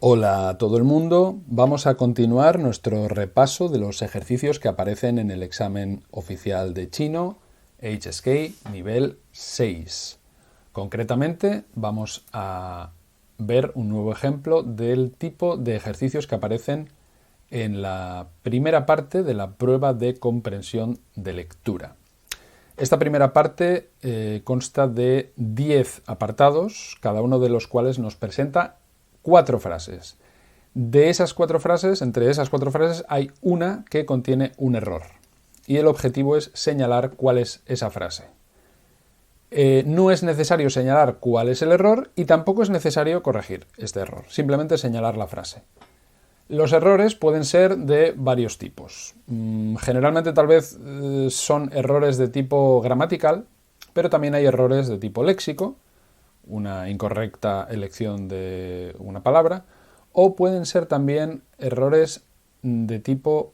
Hola a todo el mundo, vamos a continuar nuestro repaso de los ejercicios que aparecen en el examen oficial de chino HSK nivel 6. Concretamente vamos a ver un nuevo ejemplo del tipo de ejercicios que aparecen en la primera parte de la prueba de comprensión de lectura. Esta primera parte consta de 10 apartados, cada uno de los cuales nos presenta 4 frases. De esas 4 frases, entre esas 4 frases, hay una que contiene un error. Y el objetivo es señalar cuál es esa frase. No es necesario señalar cuál es el error y tampoco es necesario corregir este error. Simplemente señalar la frase. Los errores pueden ser de varios tipos. Generalmente tal vez son errores de tipo gramatical, pero también hay errores de tipo léxico, una incorrecta elección de una palabra, o pueden ser también errores de tipo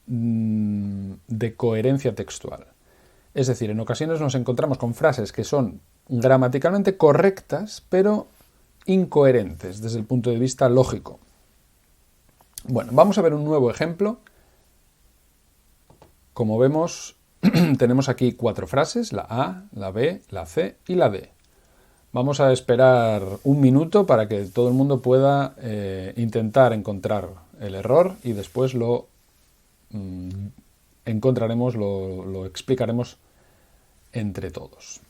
de coherencia textual. Es decir, en ocasiones nos encontramos con frases que son gramaticalmente correctas, pero incoherentes desde el punto de vista lógico. Bueno, vamos a ver un nuevo ejemplo. Como vemos, tenemos aquí 4 frases, la A, la B, la C y la D. Vamos a esperar un minuto para que todo el mundo pueda intentar encontrar el error y después lo encontraremos, lo explicaremos entre todos.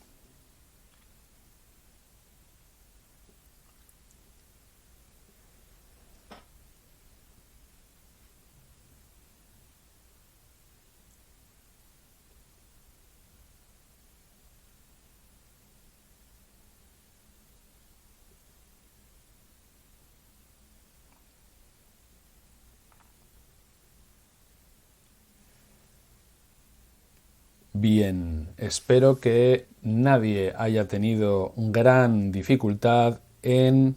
Bien, espero que nadie haya tenido gran dificultad en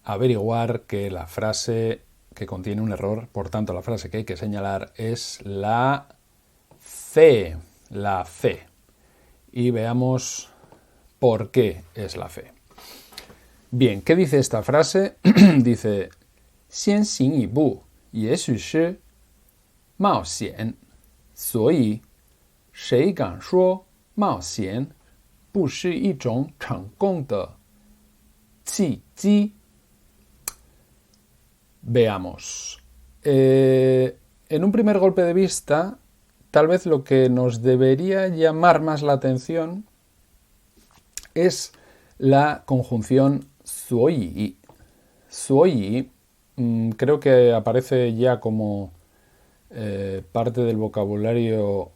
averiguar que la frase que contiene un error, por tanto la frase que hay que señalar es la C, la C. Y veamos por qué es la C. Bien, ¿qué dice esta frase? Dice, 先行一步，也许是冒险，所以谁敢说冒险不是一种成功的契机？ Veamos. En un primer golpe de vista, tal vez lo que nos debería llamar más la atención es la conjunción 所以. 所以 creo que aparece ya como parte del vocabulario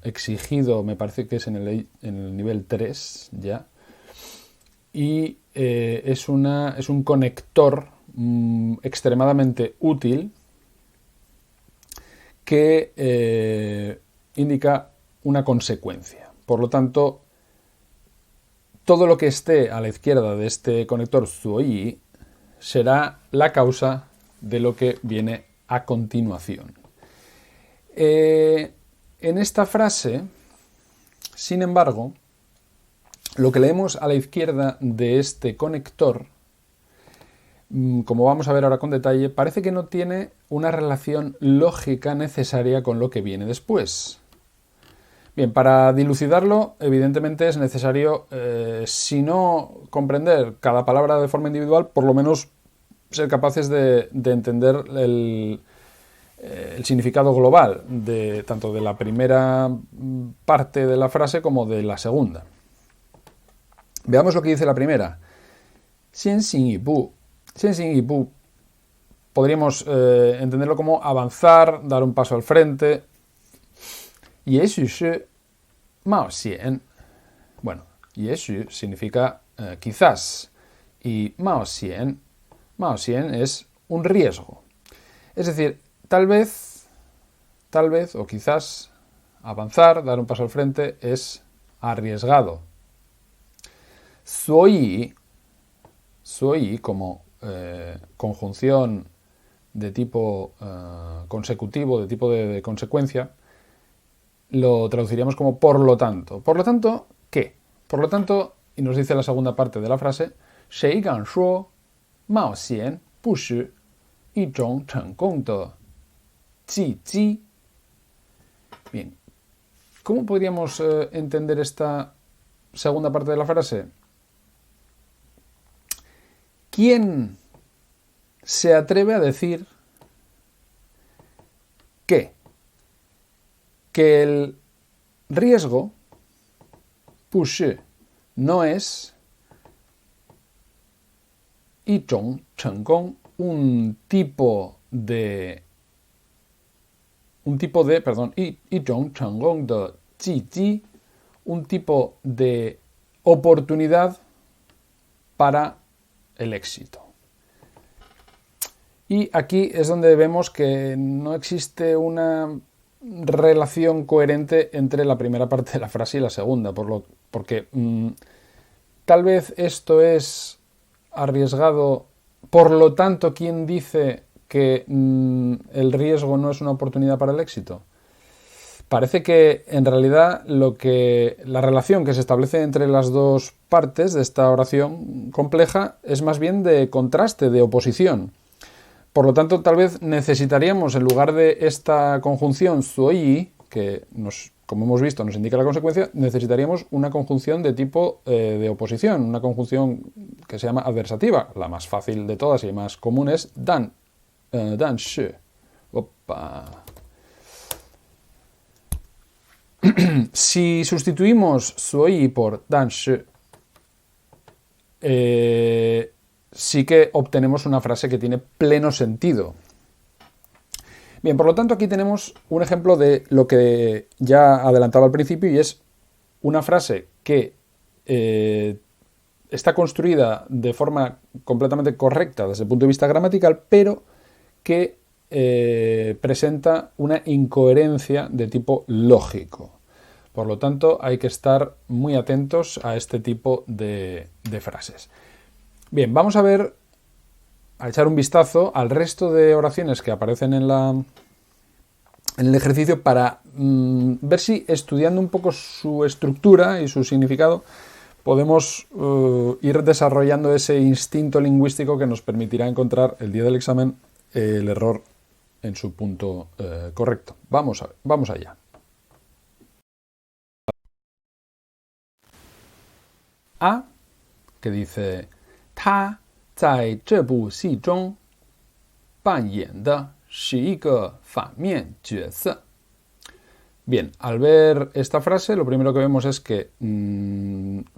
exigido, me parece que es en el nivel 3 ya, y es un conector extremadamente útil que indica una consecuencia. Por lo tanto, todo lo que esté a la izquierda de este conector 所以 será la causa de lo que viene a continuación. En esta frase, sin embargo, lo que leemos a la izquierda de este conector, como vamos a ver ahora con detalle, parece que no tiene una relación lógica necesaria con lo que viene después. Bien, para dilucidarlo, evidentemente es necesario, si no comprender cada palabra de forma individual, por lo menos ser capaces de entender el significado global tanto de la primera parte de la frase como de la segunda. Veamos lo que dice la primera. 先行一步. 先行一步 podríamos entenderlo como avanzar, dar un paso al frente. 也许是冒险. Bueno, 也许 significa quizás y 冒险 es un riesgo. Es decir, tal vez o quizás avanzar, dar un paso al frente es arriesgado. 所以 como conjunción de tipo consecutivo, de tipo de consecuencia, lo traduciríamos como por lo tanto. ¿Por lo tanto qué? Por lo tanto, y nos dice la segunda parte de la frase, 谁敢说冒险不是一种成功的契机? Bien, ¿cómo podríamos entender esta segunda parte de la frase? ¿Quién se atreve a decir que el riesgo, 不是, no es 一种成功, un tipo de 一种成功的契机, un tipo de oportunidad para el éxito? Y aquí es donde vemos que no existe una relación coherente entre la primera parte de la frase y la segunda, porque tal vez esto es arriesgado, por lo tanto, ¿quién dice que el riesgo no es una oportunidad para el éxito? Parece que en realidad la relación que se establece entre las dos partes de esta oración compleja es más bien de contraste, de oposición. Por lo tanto, tal vez necesitaríamos, en lugar de esta conjunción suoyi, que como hemos visto nos indica la consecuencia, necesitaríamos una conjunción de tipo de oposición, una conjunción que se llama adversativa. La más fácil de todas y más común es dan shi. Opa. Si sustituimos suoyi por dan shi, sí que obtenemos una frase que tiene pleno sentido. Bien, por lo tanto aquí tenemos un ejemplo de lo que ya adelantaba al principio, y es una frase que está construida de forma completamente correcta desde el punto de vista gramatical, pero que presenta una incoherencia de tipo lógico. Por lo tanto, hay que estar muy atentos a este tipo de frases. Bien, vamos a echar un vistazo al resto de oraciones que aparecen en el ejercicio para ver si, estudiando un poco su estructura y su significado, podemos ir desarrollando ese instinto lingüístico que nos permitirá encontrar el día del examen el error en su punto correcto. Vamos allá. A, que dice 他在这部戏中扮演的是一个反面角色. Bien, al ver esta frase, lo primero que vemos es que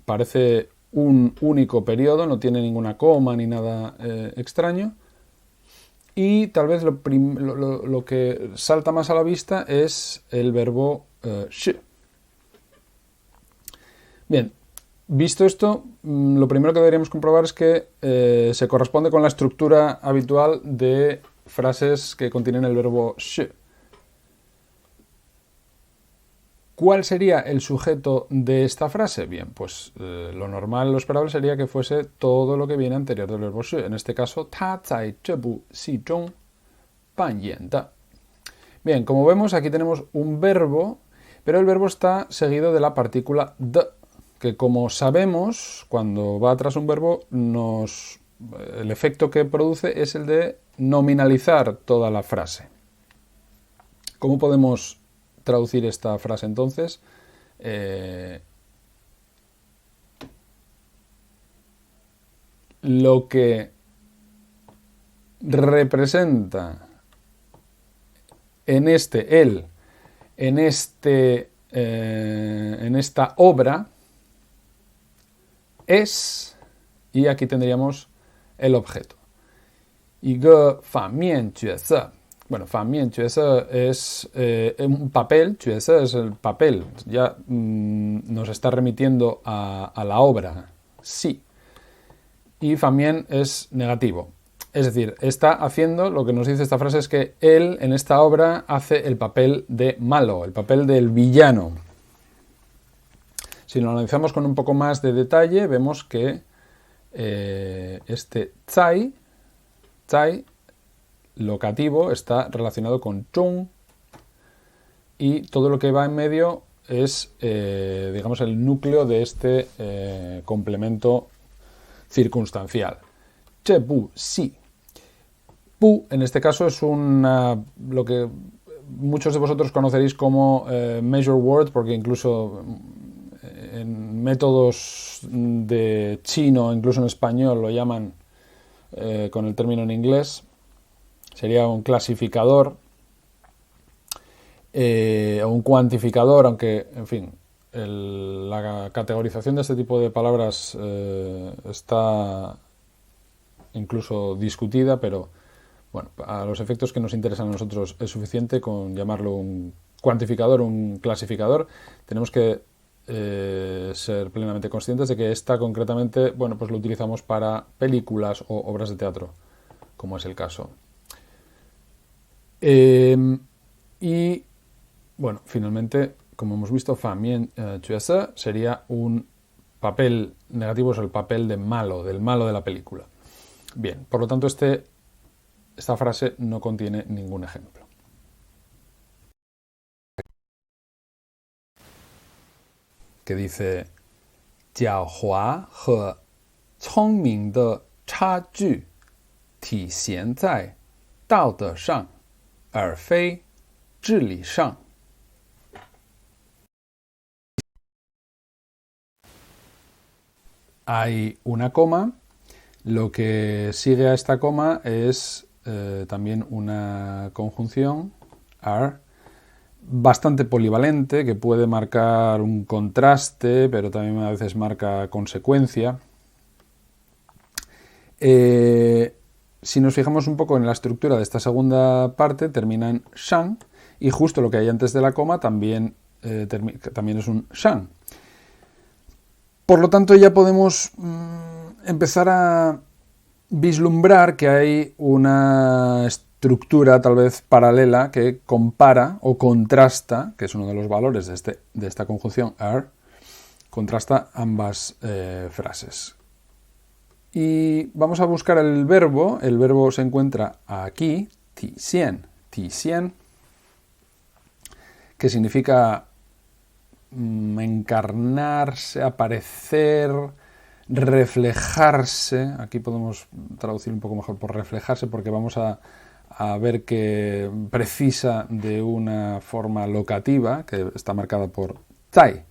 parece un único periodo, no tiene ninguna coma ni nada extraño. Y tal vez lo que salta más a la vista es el verbo shi. Bien, visto esto, lo primero que deberíamos comprobar es que se corresponde con la estructura habitual de frases que contienen el verbo shi. ¿Cuál sería el sujeto de esta frase? Bien, pues lo normal, lo esperable sería que fuese todo lo que viene anterior del verbo shi. En este caso, 他在这部戏中扮演的. Bien, como vemos, aquí tenemos un verbo, pero el verbo está seguido de la partícula de, que como sabemos, cuando va tras un verbo, el efecto que produce es el de nominalizar toda la frase. ¿Cómo podemos traducir esta frase entonces? Lo que representa en esta obra es, y aquí tendríamos el objeto. 一个反面角色. Bueno, 反面角色es un papel, 角色 es el papel, ya nos está remitiendo a la obra, sí. Y 反面 es negativo. Es decir, está haciendo, lo que nos dice esta frase es que él en esta obra hace el papel de malo, el papel del villano. Si lo analizamos con un poco más de detalle, vemos que este 在 locativo está relacionado con 中 y todo lo que va en medio es, digamos, el núcleo de este complemento circunstancial. 这部戏. Bu, en este caso, es lo que muchos de vosotros conoceréis como measure word, porque incluso en métodos de chino, incluso en español, lo llaman con el término en inglés. Sería un clasificador o un cuantificador, aunque, en fin, la categorización de este tipo de palabras está incluso discutida, pero bueno, a los efectos que nos interesan a nosotros es suficiente con llamarlo un cuantificador, un clasificador. Tenemos que ser plenamente conscientes de que esta concretamente, bueno, pues lo utilizamos para películas o obras de teatro, como es el caso. Y bueno, finalmente, como hemos visto, famien juese sería un papel negativo, es el papel de malo, del malo de la película. Bien, por lo tanto, esta frase no contiene ningún ejemplo. Que dice: 狡猾和聪明的差距体现在道德上，而非智力上。 Hay una coma. Lo que sigue a esta coma es también una conjunción, are, bastante polivalente, que puede marcar un contraste, pero también a veces marca consecuencia. Si nos fijamos un poco en la estructura de esta segunda parte, termina en shang, y justo lo que hay antes de la coma también es un shang. Por lo tanto, ya podemos empezar a vislumbrar que hay una estructura tal vez paralela que compara o contrasta, que es uno de los valores de esta conjunción are, contrasta ambas frases. Y vamos a buscar el verbo. El verbo se encuentra aquí, ti xian, que significa encarnarse, aparecer, reflejarse. Aquí podemos traducir un poco mejor por reflejarse, porque vamos a ver que precisa de una forma locativa que está marcada por tai.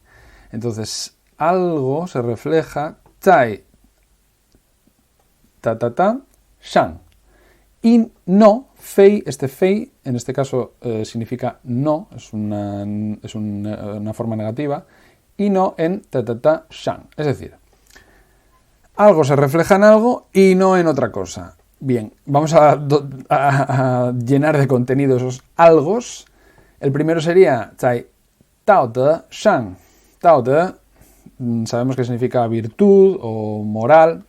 Entonces, algo se refleja, tai, ta, shang. Y no, fei, fei, en este caso significa no, es una forma negativa, y no en ta, shang. Es decir, algo se refleja en algo y no en otra cosa. Bien, vamos a llenar de contenido esos algos. El primero sería zai tao de shang. Tao de, sabemos que significa virtud o moral.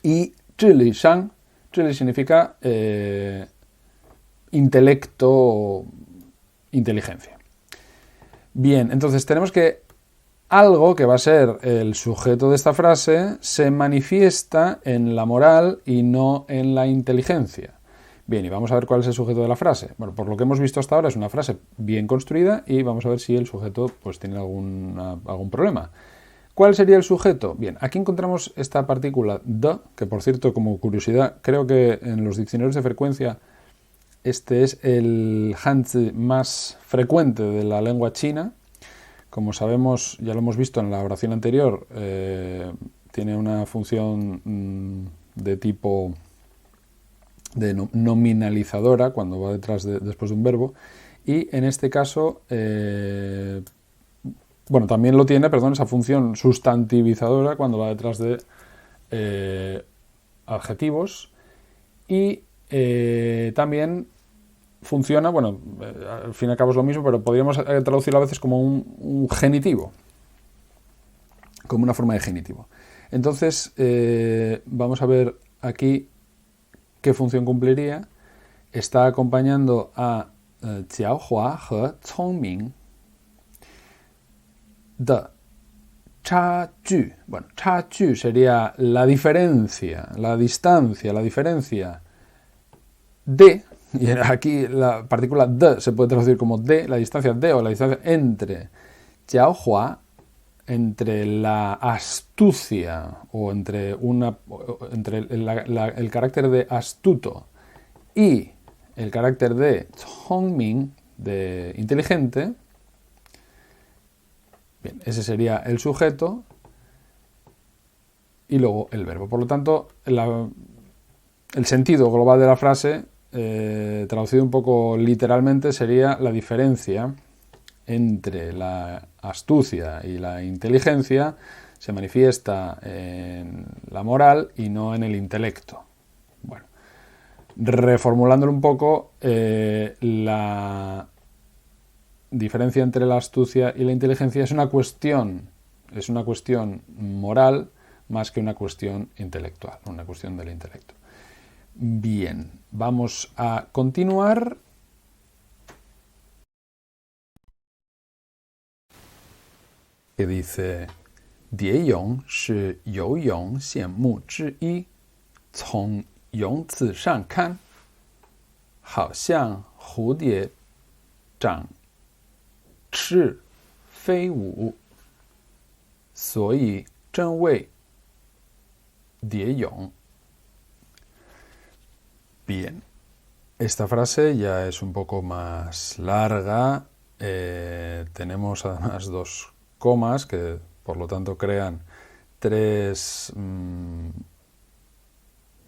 Y zhili shang, zhili significa intelecto o inteligencia. Bien, entonces tenemos que algo que va a ser el sujeto de esta frase se manifiesta en la moral y no en la inteligencia. Bien, y vamos a ver cuál es el sujeto de la frase. Bueno, por lo que hemos visto hasta ahora es una frase bien construida y vamos a ver si el sujeto pues tiene algún problema. ¿Cuál sería el sujeto? Bien, aquí encontramos esta partícula de, que por cierto, como curiosidad, creo que en los diccionarios de frecuencia este es el hanzi más frecuente de la lengua china. Como sabemos, ya lo hemos visto en la oración anterior, tiene una función de tipo de nominalizadora cuando va después de un verbo, y en este caso, bueno, también lo tiene, esa función sustantivizadora cuando va detrás de adjetivos, y también funciona, bueno, al fin y al cabo es lo mismo, pero podríamos traducirlo a veces como un genitivo, como una forma de genitivo. Entonces, vamos a ver aquí qué función cumpliría. Está acompañando a jiaohua he congming de chaju. Bueno, chaju sería la diferencia, la distancia, la diferencia de, y aquí la partícula de se puede traducir como de, la distancia de o la distancia entre jiaohua, entre la astucia o entre el carácter de astuto y el carácter de聪明, de inteligente, bien, ese sería el sujeto y luego el verbo. Por lo tanto, el sentido global de la frase, traducido un poco literalmente, sería la diferencia entre la astucia y la inteligencia se manifiesta en la moral y no en el intelecto. Bueno, reformulándolo un poco, la diferencia entre la astucia y la inteligencia es una cuestión moral más que una cuestión intelectual, una cuestión del intelecto. Bien, vamos a continuar. Que dice: 蝶泳是游泳项目之一，从泳姿上看，好像蝴蝶展翅飞舞，所以真谓蝶泳。 Bien, esta frase ya es un poco más larga. Tenemos además dos comas que por lo tanto crean tres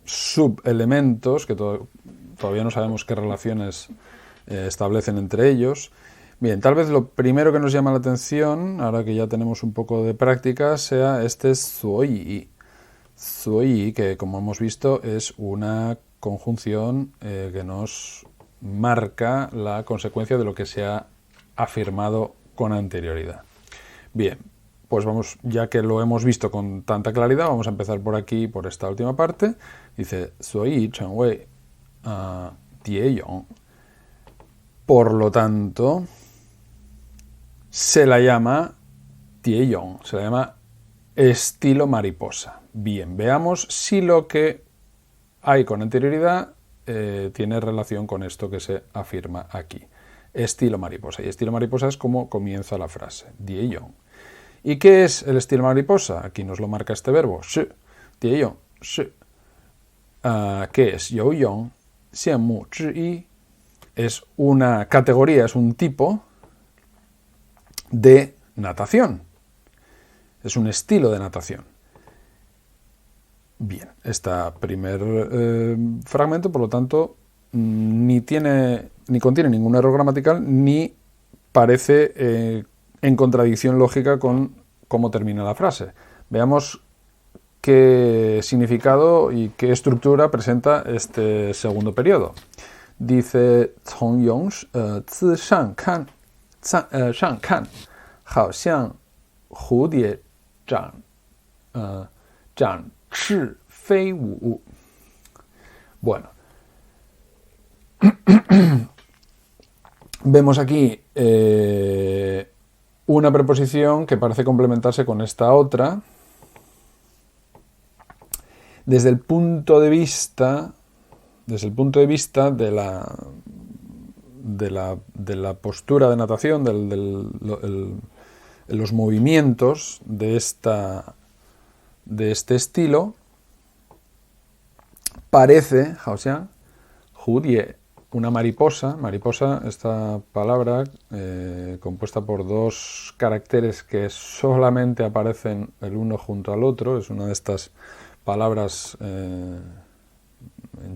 subelementos que todavía no sabemos qué relaciones establecen entre ellos. Bien, tal vez lo primero que nos llama la atención, ahora que ya tenemos un poco de práctica, sea este suoyi. Suoyi, que como hemos visto es una conjunción que nos marca la consecuencia de lo que se ha afirmado con anterioridad. Bien, pues vamos, ya que lo hemos visto con tanta claridad, vamos a empezar por aquí, por esta última parte. Dice, 所以成为蝶泳. Por lo tanto, se la llama 蝶泳, se la llama estilo mariposa. Bien, veamos si lo que hay con anterioridad tiene relación con esto que se afirma aquí. Estilo mariposa. Y estilo mariposa es como comienza la frase. 蝶泳. ¿Y qué es el estilo mariposa? Aquí nos lo marca este verbo. 是. 蝶泳. 是. ¿Qué es? 游泳项目之一. Es una categoría, es un tipo de natación. Es un estilo de natación. Bien, este primer fragmento, por lo tanto, ni contiene ningún error gramatical, ni parece en contradicción lógica con cómo termina la frase. Veamos qué significado y qué estructura presenta este segundo periodo. Dice, 从泳姿上看好像蝴蝶展翅飞舞. Bueno, vemos aquí una preposición que parece complementarse con esta otra. Desde el punto de vista de la postura de natación, los movimientos de este estilo, parece, 好像蝴蝶, una mariposa, esta palabra compuesta por dos caracteres que solamente aparecen el uno junto al otro, es una de estas palabras en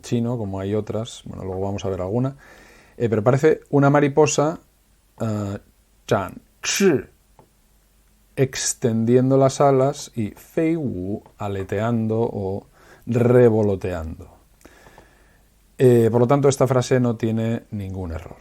chino, como hay otras, bueno, luego vamos a ver alguna, pero parece una mariposa, 展翅, extendiendo las alas, y 飞舞, aleteando o revoloteando. Por lo tanto, esta frase no tiene ningún error.